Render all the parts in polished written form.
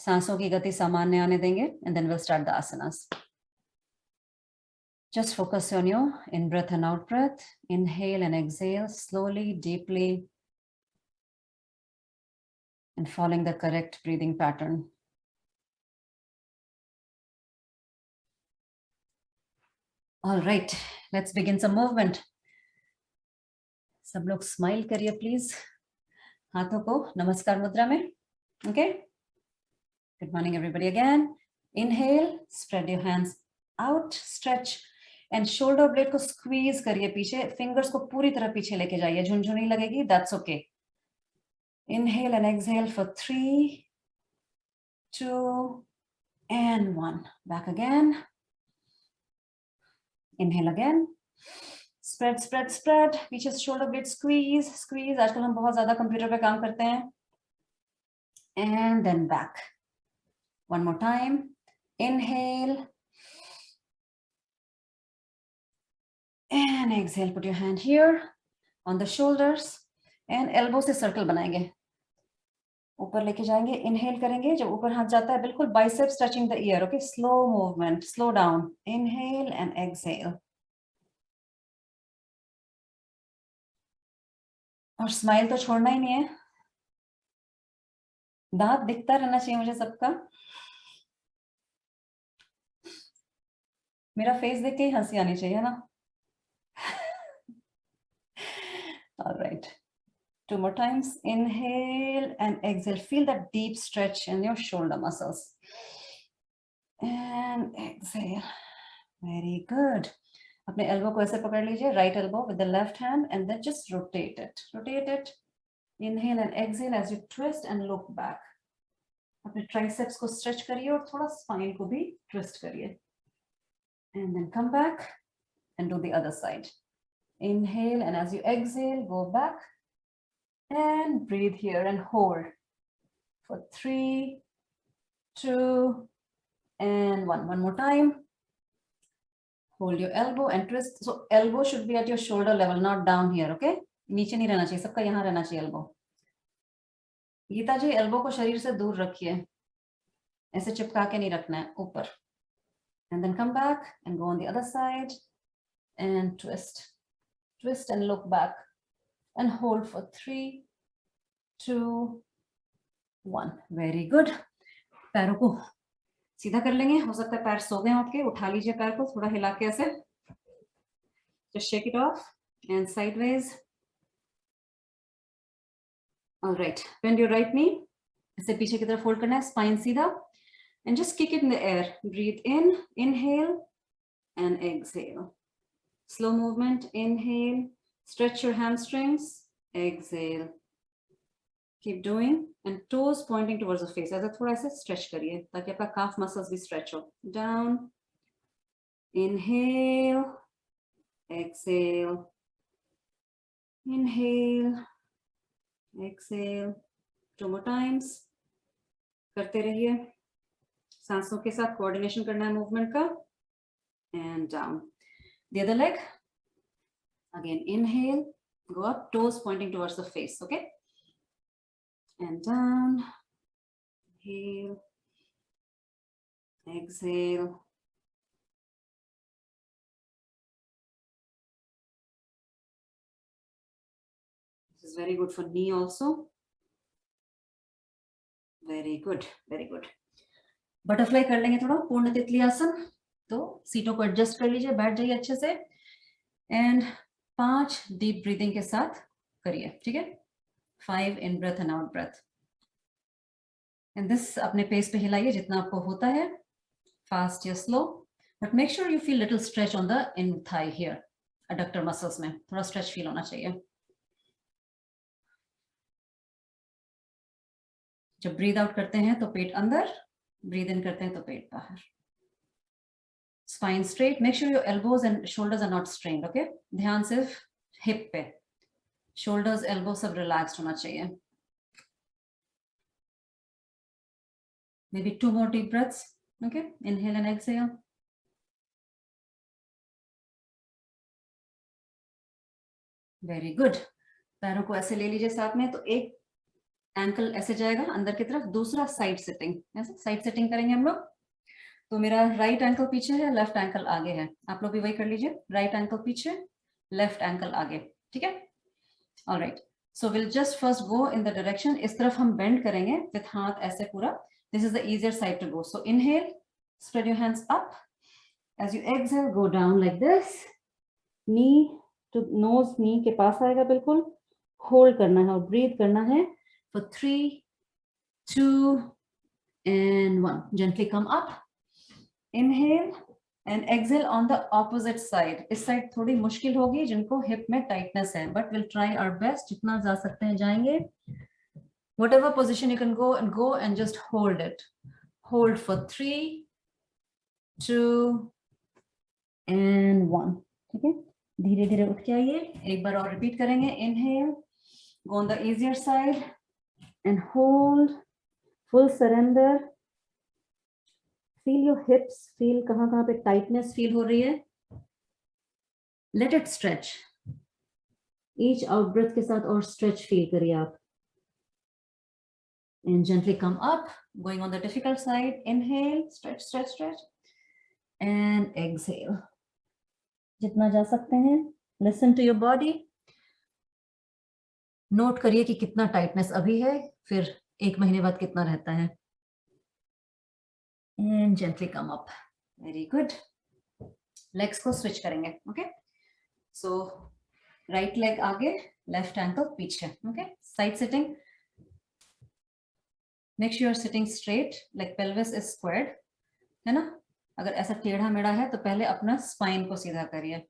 सांसों की गति सामान्य आने देंगे and then will start the asanas. Just focus on your in breath and out breath. Inhale and exhale slowly, deeply, and following the correct breathing pattern. All right, let's begin some movement. सब लोग smile करिए please, हाथों को नमस्कार मुद्रा में. Okay. Good morning everybody again. Inhale, spread your hands out, stretch. And shoulder blade को squeeze करिए पीछे, फिंगर्स को पूरी तरह पीछे लेके जाइए. झुनझुनी लगेगी, that's okay. Inhale and exhale for 3, 2 and 1. Back again. Inhale again. Spread, spread, spread. पीछे शोल्डर ब्लेड स्क्वीज, स्क्वीज. आजकल हम बहुत ज्यादा कंप्यूटर पे काम करते हैं. And then back. One more time. Inhale. And exhale, put your hand here on the shoulders and elbow से circle बनाएंगे, ऊपर लेके जाएंगे. इनहेल करेंगे, जब ऊपर हाथ जाता है बिल्कुल biceps touching the ear. Okay, slow movement, slow down. Inhale and exhale. और स्माइल तो छोड़ना ही नहीं है, दांत दिखता रहना चाहिए मुझे सबका. मेरा फेस देख के ही हंसी आनी चाहिए ना. All right. 2 more times. Inhale and exhale. Feel that deep stretch in your shoulder muscles. And exhale. Very good. अपने elbow को ऐसे पकड़ लीजिए, right elbow with the left hand, and then just rotate it. Rotate it. Inhale and exhale as you twist and look back. अपने triceps को stretch करिए और थोड़ा spine को भी twist करिए. And then come back and do the other side. Inhale, and as you exhale, go back and breathe here and hold for 3, 2, and 1. One more time. Hold your elbow and twist. So elbow should be at your shoulder level, not down here. Okay? नीचे नहीं रहना चाहिए, सबका यहाँ रहना चाहिए elbow. Gita जी, elbow को शरीर से दूर रखिए, ऐसे चिपका के नहीं रखना है, ऊपर. And then come back and go on the other side and twist. Twist and look back and hold for 3, 2, 1. Very good. पैरों को सीधा कर लेंगे. हो सकता है पैर सो गए आपके, उठा लीजिए पैर को थोड़ा हिला के ऐसे. Just shake it off and sideways. All right. Bend your right knee. ऐसे पीछे की तरफ फोल्ड करना है, स्पाइन सीधा. And just kick it in the air. Breathe in, inhale, and exhale. Slow movement. Inhale. Stretch your hamstrings. Exhale. Keep doing. And toes pointing towards the face. ऐसा थोड़ा ऐसे stretch करिए ताकि आपका calf muscles भी stretch हो. Down. Inhale. Exhale. Inhale. Exhale. 2 more times. करते रहिए. सांसों के साथ coordination करना है movement का. And down. The other leg. Again, inhale. Go up. Toes pointing towards the face. Okay. And down. Inhale. Exhale. This is very good for knee also. Very good, very good. Butterfly कर लेंगे थोड़ा, पूर्ण तितली आसन. तो सीटों को adjust कर लीजिए, बैठ जाइए अच्छे से. एंड 5 डीप ब्रीदिंग के साथ करिए, ठीक है. 5 in breath and out breath. And this अपने पेस पे हिलाइए जितना आपको होता है, फास्ट या slow. But make sure you feel little stretch on the in thigh here, adductor muscles में थोड़ा स्ट्रेच फील होना चाहिए. जब ब्रीद आउट करते हैं तो पेट अंदर, ब्रीद इन करते हैं तो पेट बाहर. Spine straight. Make sure your elbows and shoulders are not strained. Okay. ध्यान सिर्फ hip पे. Shoulders, elbows सब relaxed होना चाहिए. Maybe 2 more deep breaths. Okay. Inhale and exhale. Very good. पैरों को ऐसे ले लीजिए साथ में. तो एक एंकल ऐसे जाएगा अंदर की तरफ, दूसरा साइड सिटिंग, ऐसे साइड सिटिंग करेंगे हम लोग। तो मेरा राइट एंकल पीछे है, लेफ्ट एंकल आगे है, आप लोग भी वही कर लीजिए, राइट एंकल पीछे, लेफ्ट एंकल आगे, ठीक है। Alright, so will just first go in the direction, इस तरफ हम बेंड करेंगे विथ हाथ ऐसे पूरा, this is the easier side to go. So inhale, spread your hands up, as you exhale go down like this, knee to nose knee के पास आएगा बिल्कुल, होल्ड करना है और ब्रीथ करना है for 3, 2 and 1. Gently come up, inhale and exhale on the opposite side. इस साइड थोड़ी मुश्किल होगी जिनको हिप में टाइटनेस है, but we'll try our best, जितना जा सकते हैं जाएंगे। Whatever position you can go and just hold it. Hold for 3, 2 and 1. ठीक है, धीरे धीरे उठ के आइए, एक बार और रिपीट करेंगे। Inhale, go on the easier side and hold, full surrender. Feel your hips, feel कहाँ पे tightness feel हो रही है, let it stretch, each out breath के साथ और stretch feel करिए आप, and gently come up, going on the difficult side, inhale, stretch, stretch, stretch, and exhale, जितना जा सकते हैं, listen to your body, note करिए कि कितना tightness अभी है, फिर 1 महीने बाद कितना रहता है, and gently come up, very good, legs को switch करेंगे, okay, so राइट लेग आगे, लेफ्ट एंकल पीछे, okay, side sitting, make sure you are sitting straight, like pelvis is squared, है ना। अगर ऐसा टेढ़ा मेढ़ा है तो पहले अपना स्पाइन को सीधा करिए,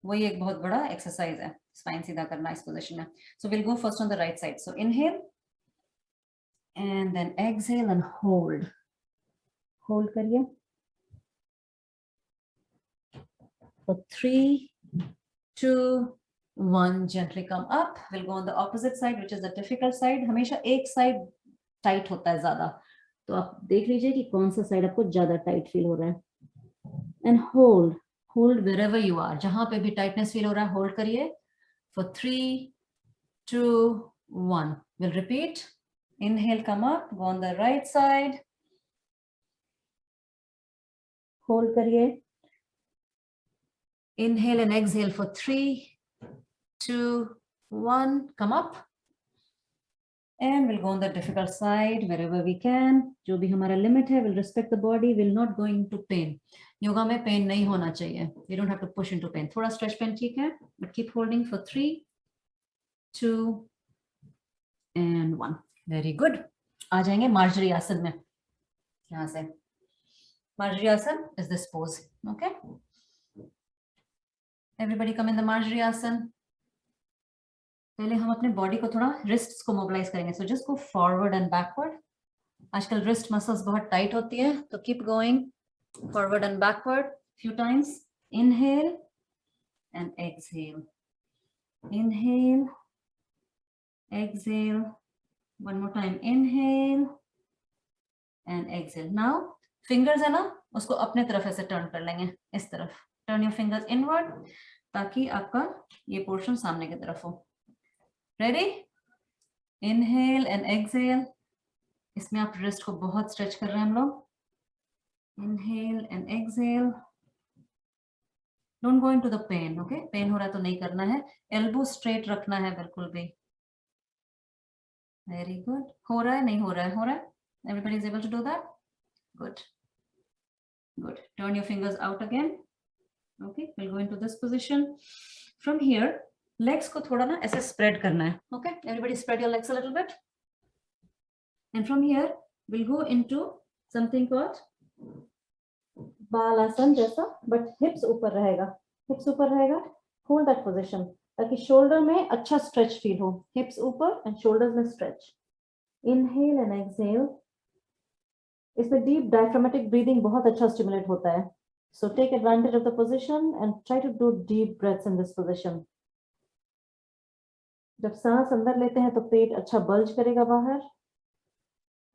वही एक बहुत बड़ा एक्सरसाइज है, स्पाइन सीधा करना इस पोजीशन में। So will go first on the right side, so inhale and then exhale and hold, hold करिए फॉर 3, 2, 1, gently come up, we'll go on the opposite side which is the difficult side. हमेशा एक side tight होता है ज्यादा, तो आप देख लीजिए कि कौन सा साइड आपको ज्यादा टाइट फील हो रहा है, and hold, hold wherever you are, जहां पे भी टाइटनेस फील हो रहा है होल्ड करिए फॉर 3, 2, 1, we'll repeat, inhale, come up, go on the right side, hold करिए, inhale and exhale for 3, 2, 1, come up, and we'll go on the difficult side wherever we can, जो भी हमारा लिमिट है, we'll respect the body, will not go into pain, yoga में pen नहीं होना चाहिए, you don't have to push into pain, थोड़ा stretch pen ठीक है, but keep holding for 3, 2 and 1, very good। आ जाएंगे मार्जरी आसन में, यहाँ से मार्जरी आसन is this pose, okay, everybody come in the Marjorie आसन। पहले हम अपने बॉडी को थोड़ा रिस्ट्स को मोबिलाइज करेंगे, so just go forward and backward, आजकल रिस्ट मसल्स बहुत टाइट होती है, तो keep going forward and backward few times, inhale and exhale, inhale, exhale, one more time, inhale and exhale. Now fingers है ना, उसको अपने तरफ ऐसे टर्न कर लेंगे, इस तरफ, टर्न योर फिंगर्स इनवर्ड, ताकि आपका ये पोर्शन सामने की तरफ हो। रेडी, इनहेल एंड एक्सहेल, इसमें आप रिस्ट को बहुत स्ट्रेच कर रहे हैं हम लोग, inhale and exhale, don't go into the pain, okay, pain हो रहा है तो नहीं करना है, एल्बो स्ट्रेट रखना है बिल्कुल भी, वेरी गुड, हो रहा है नहीं हो रहा है, हो रहा है, everybody is able to do that, good good, turn your fingers out again, okay, will go into this position, from here legs को थोड़ा ना ऐसे स्प्रेड करना है, okay, everybody spread your legs a little bit, and from here we'll go into something called balasana जैसा, but hips ऊपर रहेगा, hips ऊपर रहेगा, होल्ड दैट पोजीशन ताकि शोल्डर में अच्छा स्ट्रेच फील हो, हिप्स ऊपर एंड शोल्डर्स में स्ट्रेच, इनहेल एंड एक्सहेल, इसमें डीप डायफ्रामेटिक ब्रीदिंग बहुत अच्छा स्टिमुलेट होता है, so take advantage of the position and try to do deep breaths in this position. जब सांस अंदर लेते हैं तो पेट अच्छा बल्ज करेगा बाहर,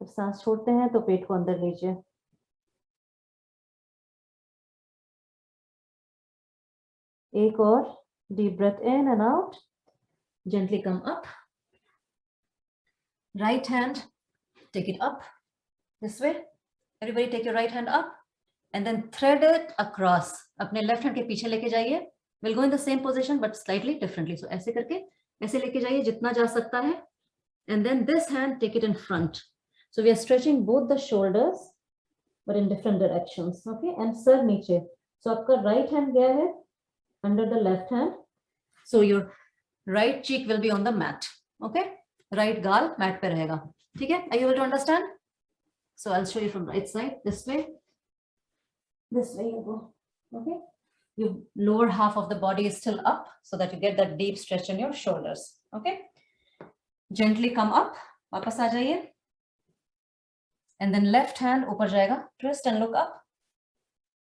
जब सांस छोड़ते हैं तो पेट को अंदर लीजिए, एक और deep breath in and out, gently come up, Right hand, take it up this way. Everybody take your right hand up and then thread it across. अपने left hand के पीछे लेके जाइए. We'll go in the same position but slightly differently. So ऐसे करके ऐसे लेके जाइए जितना जा सकता है. And then this hand, take it in front. So we are stretching both the shoulders but in different directions. Okay, and sir नीचे. So आपका right hand गया है under the left hand. So your right cheek will be on the mat. Okay, right गाल mat पे रहेगा. ठीक है? Are you able to understand? So I'll show you from right side. This way you go. Okay, your lower half of the body is still up so that you get that deep stretch in your shoulders. Okay, gently come up, वापस आ जाइए. And then left hand ऊपर जाएगा, twist and look up.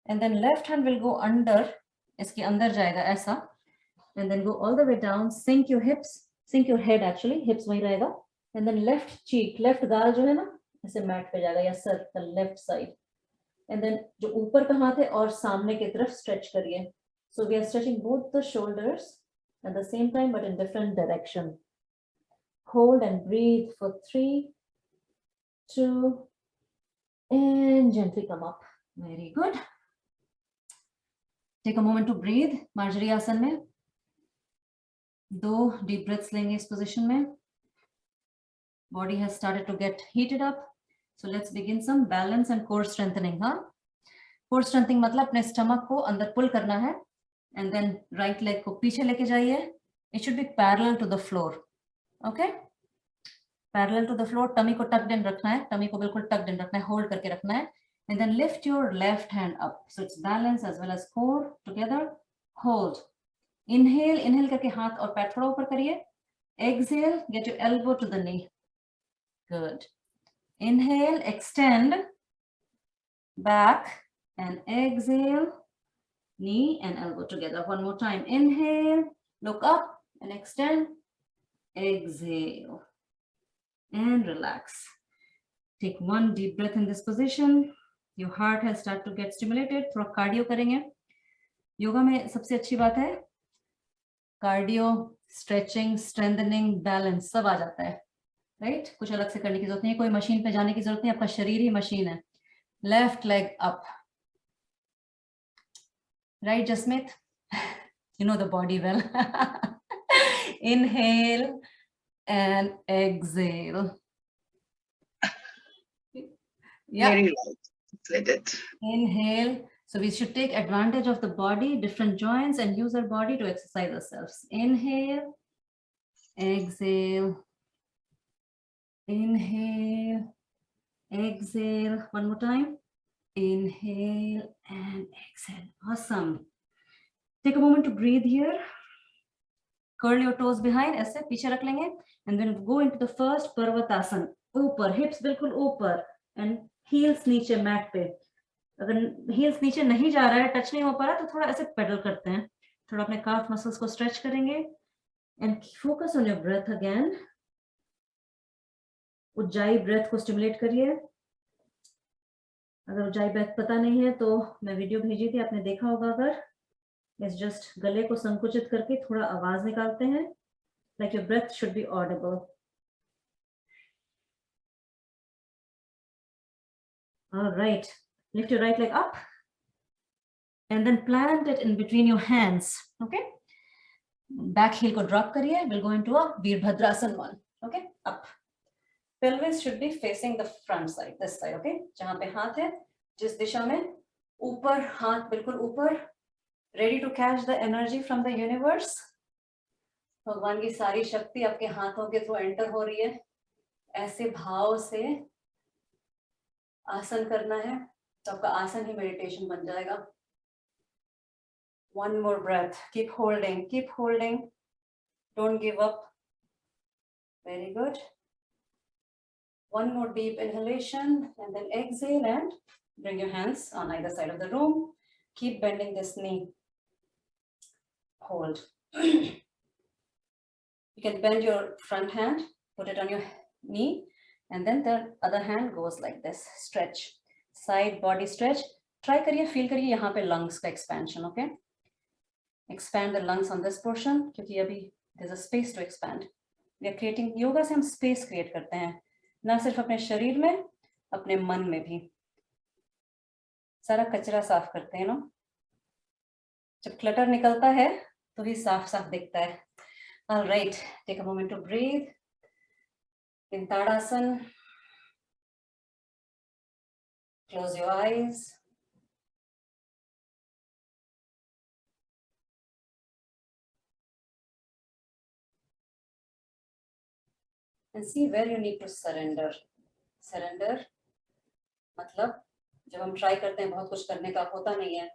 And then left hand will go under, इसके अंदर जाएगा ऐसा. And then go all the way down, sink your hips, sink your head actually, hips वहीं रहेगा. And then left cheek, left गाल जो है ना, ऐसे मैट पे जाएगा, या sir, the left side. And then जो ऊपर का हाथ है और सामने की तरफ stretch करिए. So we are stretching both the shoulders at the same time but in different direction. Hold and breathe for 3, 2, and gently come up. Very good. Take a moment to breathe. Marjari आसन में 2 deep breaths लेंगे इस position में. Body has started to get heated up. So let's begin some balance and core strengthening. हाँ, core strengthening मतलब अपने stomach को अंदर pull करना है. And then right leg को पीछे लेके जाइए. It should be parallel to the floor. Okay? Parallel to the floor. Tummy को tucked in रखना है. Tummy को बिल्कुल tucked in रखना है. Hold करके रखना है. And then lift your left hand up. So it's balance as well as core together. Hold. Inhale, inhale करके हाथ और पैर थोड़ा ऊपर करिए. Exhale, get your elbow to the knee. Good. Inhale, extend back and exhale, knee and elbow together. One more time. Inhale, look up and extend. Exhale and relax. Take one deep breath in this position. Your heart has started to get stimulated. थोड़ा cardio करेंगे. योगा में सबसे अच्छी बात है cardio, stretching, strengthening, balance सब आ जाता है. राइट? कुछ अलग से करने की जरूरत नहीं है, कोई मशीन पे जाने की जरूरत नहीं, आपका शरीर ही मशीन है. Left leg up. Right Jasmeet? You know the body well. Inhale and exhale. Yeah. Very right. Let it. Inhale. So we should take advantage of the body, different joints, and use our body to exercise ourselves. Inhale, exhale, inhale, exhale. One more time. Inhale and exhale. Awesome. Take a moment to breathe here. Curl your toes behind. ऐसे पीछे रख लेंगे. And then go into the first Parvatasana. ऊपर, hips बिल्कुल ऊपर. And heels नीचे mat पे. अगर heels नीचे नहीं जा रहा है, touch नहीं हो पा रहा, तो थोड़ा ऐसे pedal करते हैं. थोड़ा अपने calf muscles को stretch करेंगे. And focus on your breath again. Ujjayi breath को stimulate करिए. अगर उज्जाई breath पता नहीं है तो मैं वीडियो भेजी थी, आपने देखा होगा अगर. It's just गले को संकुचित करके थोड़ा आवाज निकालते हैं. Like your breath should be audible. All right. Lift your right leg up. And then plant it in between your hands. Okay. Back heel ko drop kariye. We'll go into a Veerbhadrasana one. Okay. Up. Pelvis should be facing the front side. This side. Okay. जहाँ पे हाथ है, जिस दिशा में ऊपर हाथ बिल्कुल ऊपर. Ready to catch the energy from the universe. भगवान की सारी शक्ति आपके हाथों के थ्रू एंटर हो रही है. ऐसे भाव से आसन करना है तो आपका आसन ही मेडिटेशन बन जाएगा. One more breath. Keep holding. Keep holding. Don't give up. Very good. One more deep inhalation and then exhale and bring your hands on either side of the room. Keep bending this knee. Hold. You can bend your front hand, put it on your knee, and then the other hand goes like this. Stretch. Side body stretch. Try करिए, feel करिए यहाँ पे lungs का expansion, okay? Expand the lungs on this portion क्योंकि अभी there's a space to expand. We are creating, yoga से हम space create करते हैं, ना सिर्फ अपने शरीर में, अपने मन में भी। सारा कचरा साफ करते हैं ना, जब क्लटर निकलता है तो ही साफ साफ दिखता है। Alright, take a moment to breathe in Tadasana, close your eyes, and see where you need to surrender. Surrender मतलब जब हम ट्राई करते हैं, बहुत कुछ करने का होता नहीं है,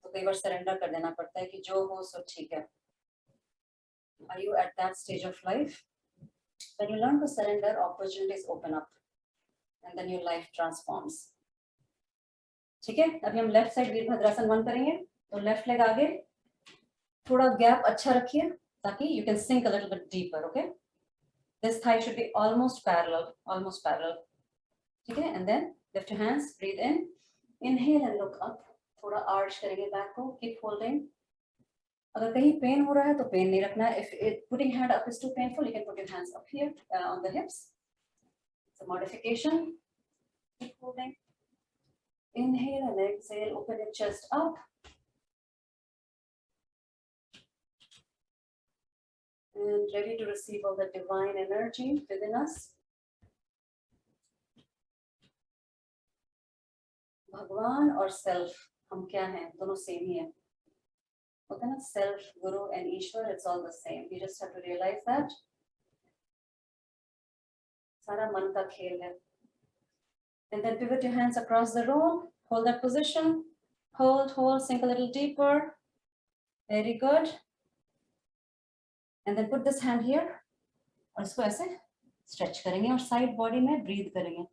तो कई बार सरेंडर कर देना पड़ता है कि जो हो सो ठीक है। Are you at that stage of life? When you learn to surrender, opportunities open up and then your life transforms. ठीक है, अभी हम लेफ्ट साइड वीरभद्रासन 1 करेंगे, तो लेफ्ट लेग आगे, थोड़ा गैप अच्छा रखिए ताकि you can sink a little bit deeper, okay? This thigh should be almost parallel, almost parallel. ठीक है, and then lift your hands, breathe in, inhale and look up. थोड़ा arch करेंगे back को, keep holding. अगर कहीं pen हो रहा है तो पेन नहीं रखना है. If putting hand up is too painful, you can put your hands up here on the hips. It's a modification. Keep holding. Inhale and exhale, open your chest up. And ready to receive all the divine energy within us. भगवान और self, हम क्या हैं, दोनों same ही है. होता है ना, self, Guru and Ishwar, it's all the same. You just have to realize that. सारा मन का खेल है. And then pivot your hands across the room. Hold that position. Hold, sink a little deeper. Very good. And then put this hand here. और इसको ऐसे stretch करेंगे और side body में breathe करेंगे.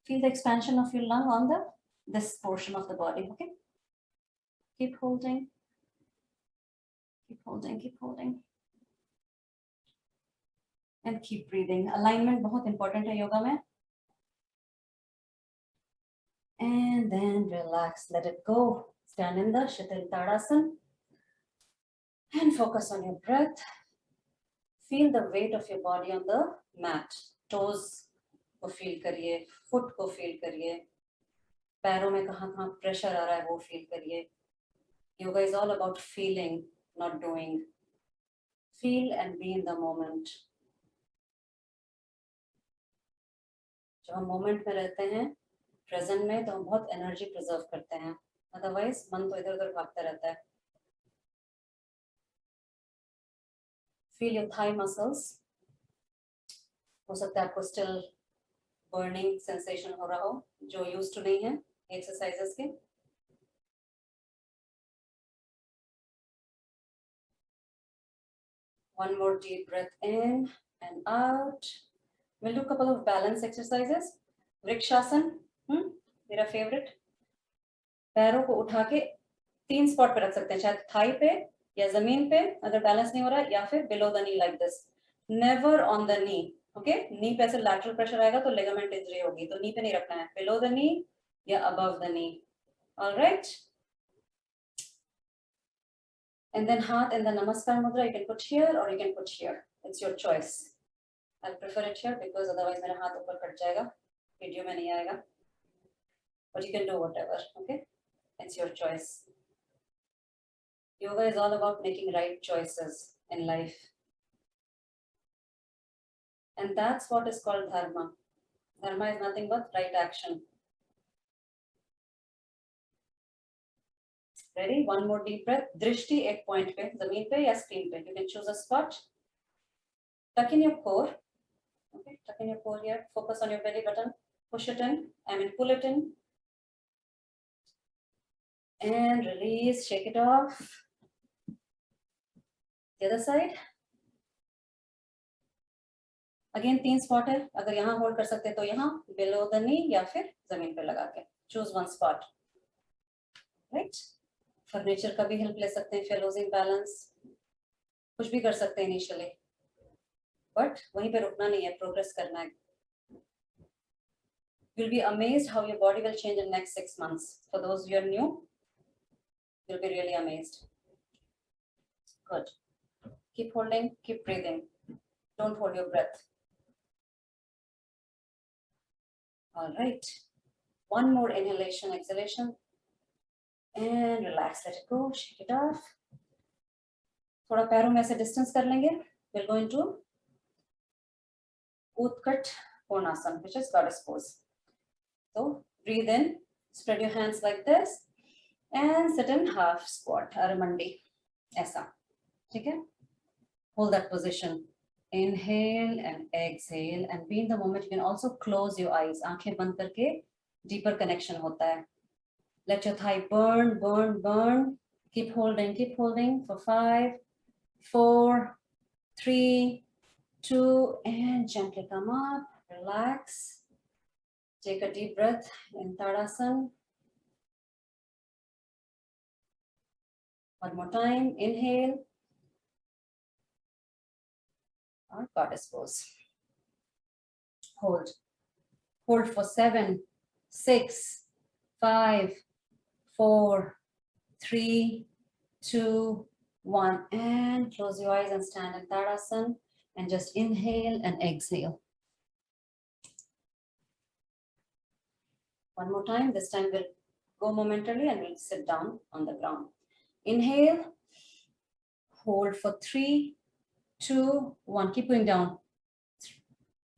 Feel the expansion of your lung on this portion of the body. Okay. Keep holding. Keep holding. Keep holding. And keep breathing. Alignment बहुत important है योगा में. And then relax, let it go. Stand in the Shitil Tadasana and focus on your breath. Feel the weight of your body on the mat. Toes को feel करिए, foot को feel करिए, पैरों में कहाँ pressure आ रहा है वो feel करिए. Yoga is all about feeling, not doing. Feel and be in the moment. जब हम moment में रहते हैं, present में, तो हम बहुत energy preserve करते हैं. Otherwise मन तो इधर-उधर भागता रहता है. Feel your thigh muscles. हो सकता है आपको still burning sensation हो रहा हो, जो used to नहीं है exercises के. One more deep breath in and out. We'll do a couple of balance exercises. Vrikshasana, मेरा favorite. पैरों को उठा के 3 स्पॉट पे रख सकते हैं, चाहे थाई पे या जमीन पे अगर बैलेंस नहीं हो रहा है, या फिर below the knee like this. Never on the knee. Okay? Knee पे ऐसे lateral pressure आएगा तो ligament injury होगी, तो knee पे नहीं रखना है. Below the knee या above the knee. All right? And then हाथ in the namaskar mudra you can put here or you can put here. It's your choice. I'll prefer it here because otherwise मेरा हाथ ऊपर cut जाएगा, video में नहीं आएगा. But you can do whatever. Okay? It's your choice. Yoga is all about making right choices in life. And that's what is called dharma. Dharma is nothing but right action. Ready? One more deep breath. Drishti ek point pe, zameen pe ya screen pe. You can choose a spot. Tuck in your core. Okay, tuck in your core here. Focus on your belly button. Push it in. Pull it in. And release. Shake it off. The other side. Again 3 spot है. अगर यहाँ hold कर सकते तो यहाँ below the knee या फिर जमीन पे लगा के. Choose one spot. Right? Furniture का भी help ले सकते हैं if you're losing balance. कुछ भी कर सकते हैं initially. But वहीं पे रुकना नहीं है, progress करना है. You'll be amazed how your body will change in the next 6 months. For those who are new, you'll be really amazed. Good. Keep holding, keep breathing. Don't hold your breath. All right. One more inhalation, exhalation. And relax, let it go, shake it off. थोड़ा पैरों में ऐसे distance कर लेंगे. We'll go into Utkat Konasana, which is goddess pose. So breathe in, spread your hands like this, and sit in half squat, Aramandi. ऐसा, ठीक है? Hold that position. Inhale and exhale, and be in the moment. You can also close your eyes. आंखें बंद करके deeper connection होता है. Let your thigh burn, burn, burn. Keep holding for 5, 4, 3, 2, and gently come up. Relax. Take a deep breath in Tadasana. One more time. Inhale. Or goddess pose. Hold. Hold for 7, 6, 5, 4, 3, 2, 1. And close your eyes and stand in Tadasana. And just inhale and exhale. One more time. This time we'll go momentarily and we'll sit down on the ground. Inhale. Hold for 3, 2, 1. Keep going down.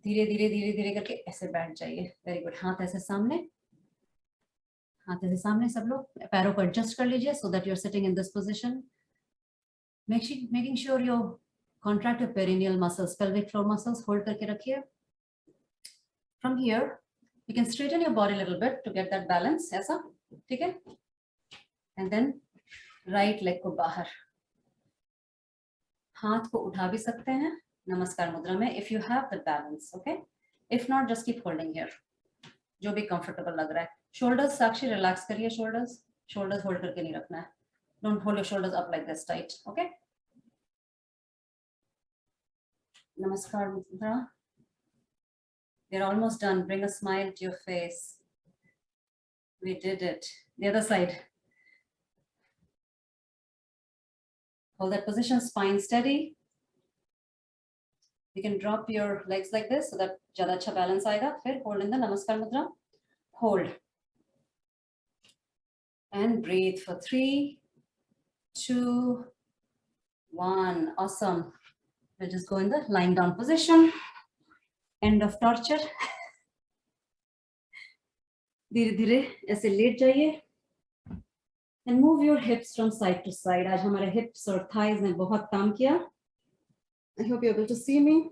धीरे धीरे धीरे धीरे करके ऐसे बैठ जाइए. Very good. हाथ ऐसे सामने सब लोग पैरों को एडजस्ट कर लीजिए so that you're sitting in this position. Making sure you contract your perineal muscles, pelvic floor muscles. Hold करके रखिए. From here, you can straighten your body a little bit to get that balance. ऐसा, ठीक है? And then right leg को बाहर. हाथ को उठा भी सकते हैं नमस्कार मुद्रा में if you have the balance, okay? If not, just keep holding here. जो भी comfortable लग रहा है. Shoulders, साक्षी relax करिए shoulders. Shoulders hold करके नहीं रखना है. Don't hold your shoulders up like this tight, okay? Namaskar mudra. We're almost done. Bring a smile to your face. We did it. The other side. Hold that position, spine steady. You can drop your legs like this so that ज़्यादा अच्छा balance आएगा. फिर hold in the Namaskar mudra. Hold. And breathe for 3, 2, 1. Awesome. We'll just go in the lying down position. End of torture. धीरे धीरे ऐसे late जाइए. And move your hips from side to side. आज हमारे hips और thighs ने बहुत काम किया. I hope you're able to see me.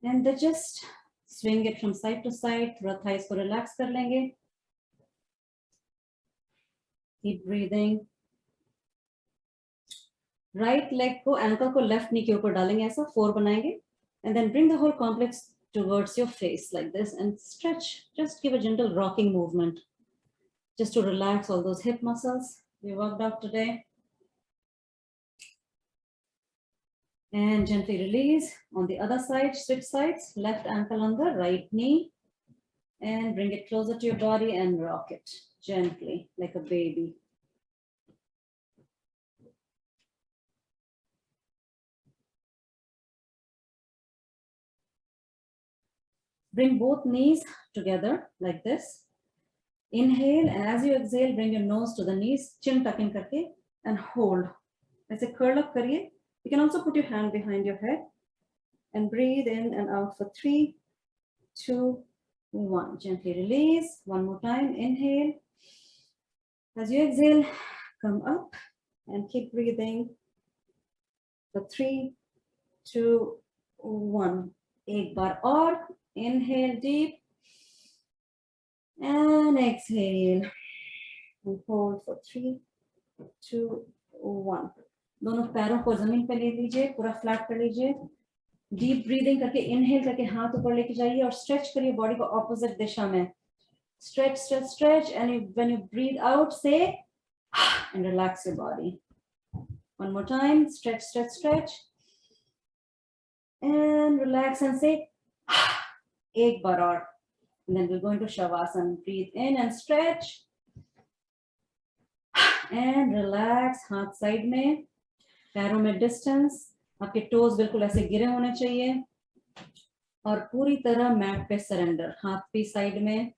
And then just swing it from side to side. थोड़ा thighs को relax कर लेंगे. Keep breathing. Right leg को ankle को left knee के ऊपर डालेंगे ऐसा 4 बनाएंगे. And then bring the whole complex towards your face like this and stretch. Just give a gentle rocking movement. Just to relax all those hip muscles we worked out today. And gently release. On the other side, switch sides, left ankle on the right knee. And bring it closer to your body and rock it gently like a baby. Bring both knees together like this. Inhale, and as you exhale, bring your nose to the knees, chin tuck in karke, and hold. As a curl up kariye. You can also put your hand behind your head and breathe in and out for 3, 2, 1. Gently release. One more time. Inhale. As you exhale, come up and keep breathing for 3, 2, 1. एक बार और. Inhale deep. And exhale. And hold for 3, 2, 1. दोनों पैरों को जमीन पे ले लीजिए, पूरा फ्लैट कर लीजिए. डीप ब्रीदिंग करके इनहेल करके हाथ ऊपर लेके जाइए और स्ट्रेच करिए बॉडी को ऑपोजिट दिशा में. Stretch, stretch, stretch, and when you breathe out, say and relax your body. One more time. Stretch, stretch, stretch, and relax and say एक बार और. And then we'll go into Shavasana. Breathe in and stretch. And relax. हाथ side में. पैरों में distance. आपके toes बिल्कुल ऐसे गिरे होने चाहिए और पूरी तरह मैट पे सरेंडर, हाथ भी साइड में,